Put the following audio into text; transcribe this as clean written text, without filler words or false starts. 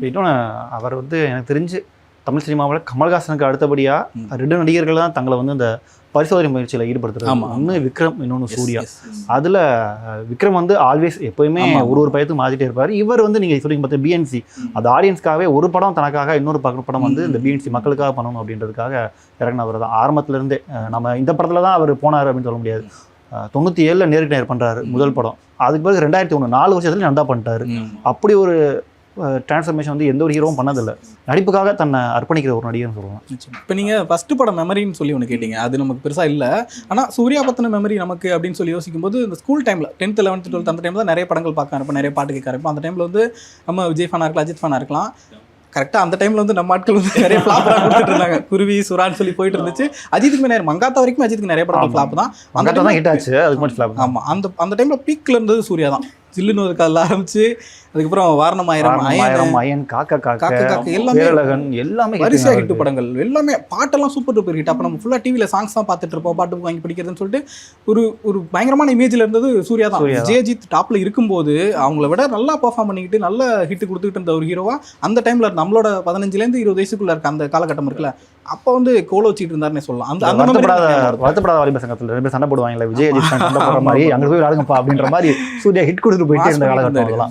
இன்னொன்று அவர் வந்து எனக்கு தெரிஞ்சு தமிழ் சினிமாவில் கமல்ஹாசனுக்கு அடுத்தபடியாக 2 நடிகர்கள் தான் தங்களை வந்து இந்த பரிசோதனை முயற்சியில் ஈடுபடுத்துறாங்க. ஒன்று விக்ரம், இன்னொன்று சூர்யா. அதில் விக்ரம் வந்து ஆல்வேஸ் எப்போயுமே ஒரு பயத்துக்கு மாற்றிட்டே இருப்பார். இவர் வந்து நீங்கள் சொல்லிங்க பார்த்து பிஎன்சி, அது ஆடியன்ஸ்க்காகவே ஒரு படம் தனக்காக, இன்னொரு படம் வந்து இந்த பிஎன்சி மக்களுக்காக பண்ணணும் அப்படின்றதுக்காக இறங்கினவர் தான் ஆரம்பத்துலேருந்தே. நம்ம இந்த படத்தில் தான் அவர் போனார் அப்படின்னு சொல்ல முடியாது. 97 நேருக்கு நேர் பண்ணுறாரு முதல் படம். அதுக்கு பிறகு 2001 4 வருஷத்துல நல்லா பண்ணிட்டாரு. அப்படி ஒரு டிரான்ஸ்ஃபர்மேஷன் வந்து எந்த ஒரு ஹீரோவும் பண்ணதில்லை. நடிப்புக்காக தன்னை அர்ப்பணிக்கிற ஒரு நடிகர்னு சொல்லலாம். இப்போ நீங்கள் ஃபஸ்ட்டு படம் மெமரின்னு சொல்லி ஒன்று கேட்டீங்க, அது நமக்கு பெருசாக இல்லை. ஆனால் சூர்யா பற்றின மெமரி நமக்கு அப்படின்னு சொல்லி யோசிக்கும்போது இந்த ஸ்கூல் டைமில் 10th 11th 12th அந்த டைமில் தான் நிறைய படங்கள் பார்க்க ஆரம்பிப்போம், நிறைய பாட்டு கேட்க ஆரம்பிப்போம். அந்த டைமில் வந்து நம்ம விஜய் ஃபேனாக இருக்கலாம், அஜித் ஃபேனாக இருக்கலாம். கரெக்டாக அந்த டைமில் வந்து நம்ம ஆட்கள் வந்து நிறைய ஃப்ளாப்லாம் கொடுத்துட்டு இருந்தாங்க. குருவி, சுறான்னு சொல்லி போயிட்டு இருந்துச்சு. அஜித்துக்கு நிறைய மங்காத்தா வரைக்கும் அஜித்துக்கு நிறைய படம் ஃப்ளாப் தான். மங்காத்தா தான் ஹிட் ஆச்சு, அதுக்கு மட்டும் ஃப்ளாப். ஆமாம், அந்த டைமில் பீக்கில் இருந்தது சூர்யா தான். ஜில்லுன்னு ஒரு காலில் ஆரம்பிச்சு அதுக்கப்புறம் வாரணம் ஆயிரம், அயன், காக்கா எல்லாமே எல்லாமே வரிசையாக ஹிட் படங்கள், எல்லாமே பாட்டெல்லாம் சூப்பர் டூப்பர் ஹிட். அப்போ நம்ம ஃபுல்லாக டிவியில் சாங்ஸ் தான் பார்த்துட்டு இருப்போம், பாட்டு வாங்கி படிக்கிறதுன்னு சொல்லிட்டு ஒரு பயங்கரமான இமேஜில் இருந்தது சூர்யா தான். விஜயஜித் டாப்பில் இருக்கும்போது அவங்கள விட நல்லா பர்ஃபார்ம் பண்ணிக்கிட்டு நல்ல ஹிட் கொடுத்துக்கிட்டு இருந்த ஒரு ஹீரோவா அந்த டைமில் நம்மளோட 15 20 வயசுக்குள்ள இருக்க அந்த காலகட்டம் இருக்குல்ல, அப்போ வந்து கோல வச்சுட்டு இருந்தாருன்னு சொல்லலாம். அந்த வருத்தப்படாத வாலிப சங்கத்தில் 2 பேர் சண்டை போடுவாங்கல்ல, விஜயஜித் சண்டை போடுற மாதிரி அங்கே போய் ஆடுங்கப்பா அப்படின்ற மாதிரி சூர்யா ஹிட் கொடுத்துட்டு போயிட்டே இருந்த காலகட்டம்.